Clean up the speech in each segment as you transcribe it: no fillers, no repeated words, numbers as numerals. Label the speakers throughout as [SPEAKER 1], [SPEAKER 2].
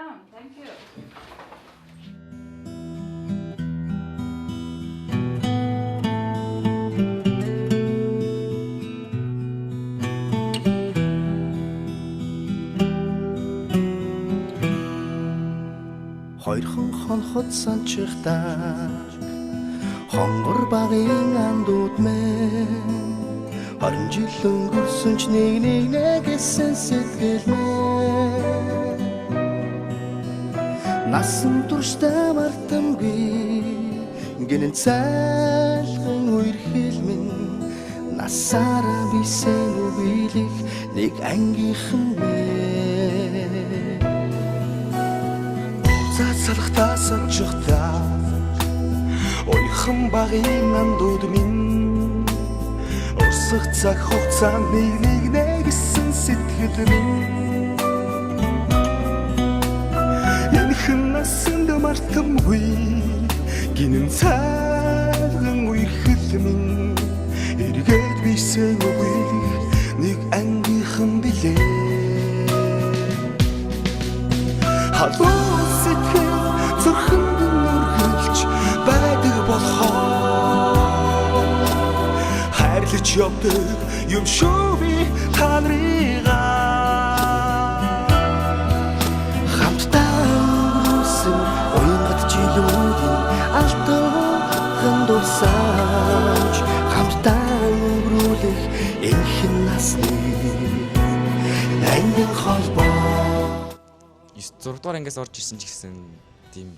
[SPEAKER 1] down. Thank you.
[SPEAKER 2] Хоёрхан хонхот санчихтаа хонгор багын андууд мэн 20 жил өнгөрсөн ч нэг гэсэн сэтгэл мэн насан туршдаа мартамгүй гинэн цайлхан үерхэл минь насаараа бисэн үгийлэх нэг ангийнхан мэн салхтаа санчихтаа ойрхон багын андууд минь урсах цаг хугацаанд нэг гэсэн сэтгэл минь энэхэн насанд мартамгүй гинэн цайлхан үерхэл минь эргээд бисэн үгийлэх нэг ангийнхан билээ халуун сэтгэл зүрхэнд нүргэлж байдаг болохоор хайрлаж явдаг юм шүү би та нарыгаа хамтдаа өнгөрсөн уянгат жилүүдийн алтан дурсамж хамтдаа өнгөрүүлэх энэхэн насны ангин холбоо
[SPEAKER 3] 6 дугаар ангиас орж ирсэн ч гэсэн тийм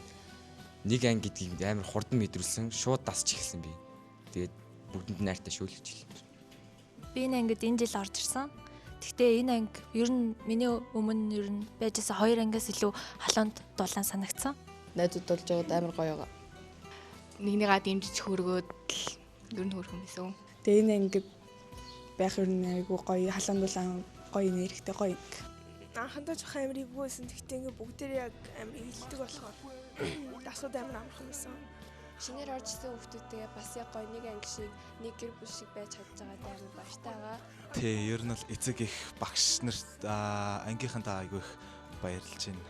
[SPEAKER 3] нэг анги гэдгийг амар хурдан мэдрүүлсэн шууд дасч эхэлсэн би. Тэгээд бүгдэнд найртай шүүлж хэлсэн.
[SPEAKER 4] Би энэ ангид энэ жил орж ирсэн. Гэхдээ энэ анги ер нь миний өмнө ер нь байжсэн 2 ангиас илүү халуунд дулаан санагдсан.
[SPEAKER 5] Найзууд болж байгаад амар гоё байгаа.
[SPEAKER 6] Нэгнийгаа дэмжиж хөргөөд ер нь хөрхөн байсан.
[SPEAKER 7] Тэгээ энэ ангид байх ер нь айгүй гоё халуун дулаан гоё нэрхтэй гоё.
[SPEAKER 8] Анхандаа жоох амар ивгүйсэн. Гэхдээ ингээ бүгдээр яг амар илдэг болохоор дасууд амар амархан байсан.
[SPEAKER 9] Шинээр орж ирсэн хүүхдүүдээ бас яг гоё нэг анги шиг нэг гэр бүл шиг байж чадж байгаа амар баяртай байгаа.
[SPEAKER 10] Тэ ер нь л эцэг их багш нарт ангийнхантаа айгүй их баярлж байна.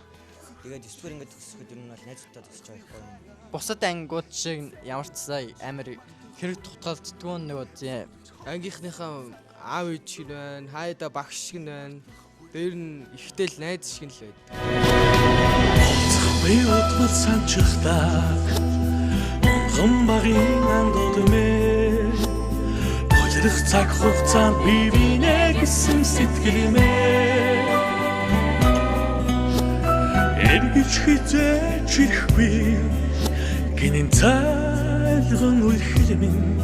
[SPEAKER 11] Тэгээд 9 дугаар ангид төгсөхэд ер нь бол найзуудтай төгсөж байгаа юм.
[SPEAKER 12] Бусад ангиуд шиг ямар ч сая амар хэрэг тутгалцдгүй нөгөө ангийнхныхаа аав ээж шиг байна, хайда багш шиг байна. Тэр нь ихтэл найз шиг л байдаг.
[SPEAKER 2] Би утгал санчихтаа онгон багын андууд мэ ойлох цаг хугацаанд би бинэ гэсэн сэтгэл мэ эргэж хизээч ирэхгүй гинэн цайлган үерхэл минь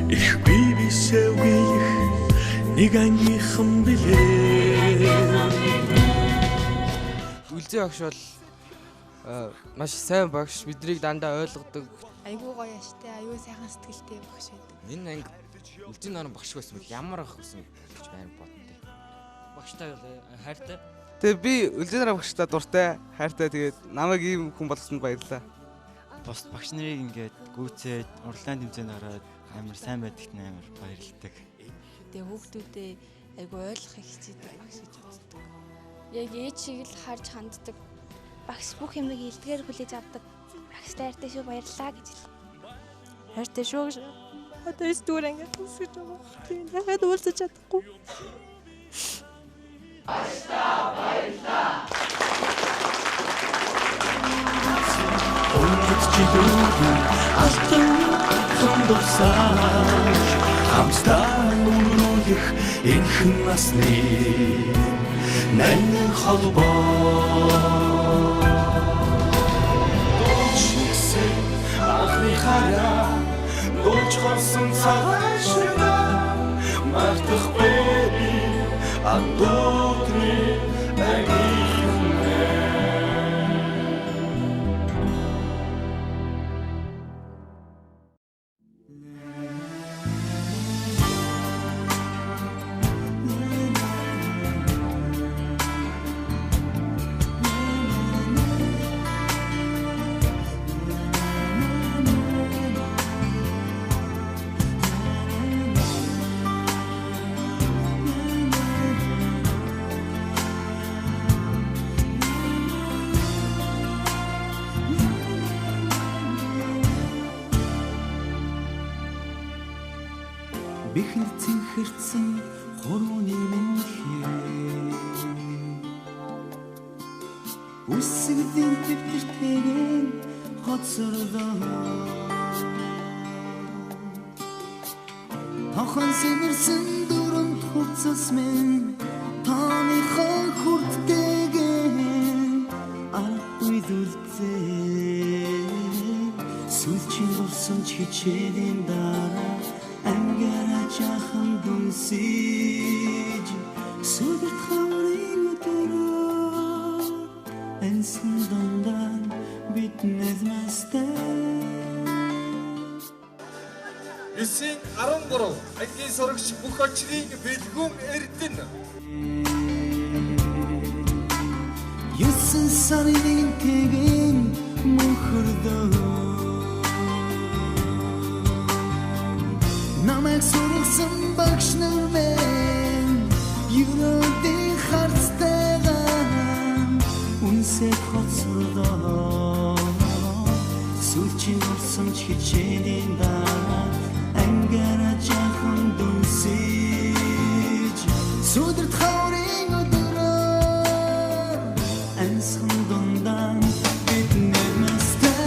[SPEAKER 2] ихгүй бисэвгийлэх нэг ангийнхан билээ
[SPEAKER 12] Үлзий багш бол маш сайн багш, биднийг дандаа ойлгодог.
[SPEAKER 6] Айгуу гоё аштай, аюу сайхан сэтгэлтэй багш байдаг.
[SPEAKER 3] Энэ анги үлзий нарын багш байсан бол ямар ах гэсэн гэж байна бодтой.
[SPEAKER 11] Багштай хайртай.
[SPEAKER 12] Тэгээ би үлзий нарын багштай дуртай, хайртай. Тэгээд намайг ийм хүн болгосонд баярлалаа.
[SPEAKER 13] Бус багш нарыг ингээд гүйцээд урлагийн тэмцээнд ороод амар сайн байдагт амар баярлалдаг.
[SPEAKER 4] Тэгээ хүүхдүүдээ айгүй ойлгохыг хичээдэг багш гэж боддог.
[SPEAKER 9] Яг ээж шиг л харж ханддаг. Багш бүх юмыг илтгэр хүлээж авдаг. Багштай хайртай шүү баярлалаа гэж хэл.
[SPEAKER 4] Хайртай шүү гэж. Одоо 9 дугаар ангиас үсэж байгаа. Тийм яагаад уулзаж чадахгүй.
[SPEAKER 2] Багштай баярлалаа. Өнгөц жилүүдийн алтан дурсамж хамтдаа өнгөрүүлэх энэхэн насны нандин холбоо дуулчихсан анхны хараа дуулж гарсан цагаан ширнэ мартахгүй би андуутны ангийнхан Бэхэр цэнхэрсэн хурууны минхээ Үсгдийн төвтөртэйгэн хоцордоо Тохон сэмэрсэн дүрэнд хувцас минь Тааныхаа хүрдтэйгэн Арахгүй дүлцээ Сүлчийн урсан ч хичээлийн дараа Ангара жахан дүнсэж Сүдэрт хаврын өдөрөө Энсэн дондан битнэс мастай
[SPEAKER 1] 9-13 ангийн сурагч бүх очрыг бэлгүүн эрдэн
[SPEAKER 2] 9 сарын тэгэн мөнхөрдөө Намайг сургасан багш нар минь Юродын харцтайгаа Үнсээ хоцордоо Сүлчийн урсан ч хичээлийн дараа Ангара жахан дүнсэж Сүдэрт хаврын өдөрөө Ансан дондан битнэр мастай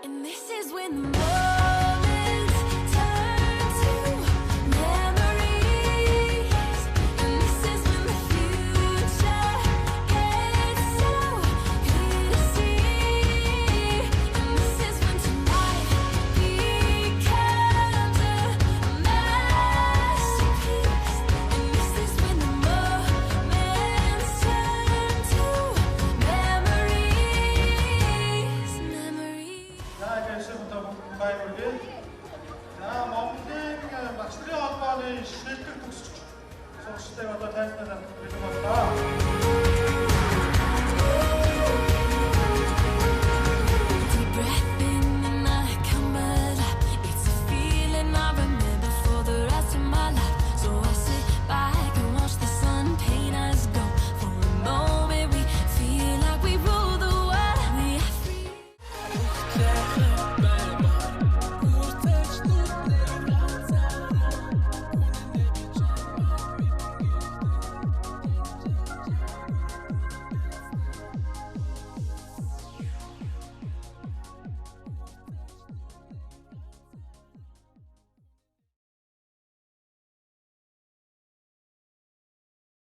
[SPEAKER 14] And this is when the moments turn to memories. And this is when the future gets so clear to see. And this is when tonight becomes a masterpiece. And this is when the moments turn to memories.
[SPEAKER 1] За ингээд баярлалаа. За Монголын багш нарын холбооны шилдэг төгсөгч сурагчтай одоо тайлбарлах хэрэгтэй боллоо.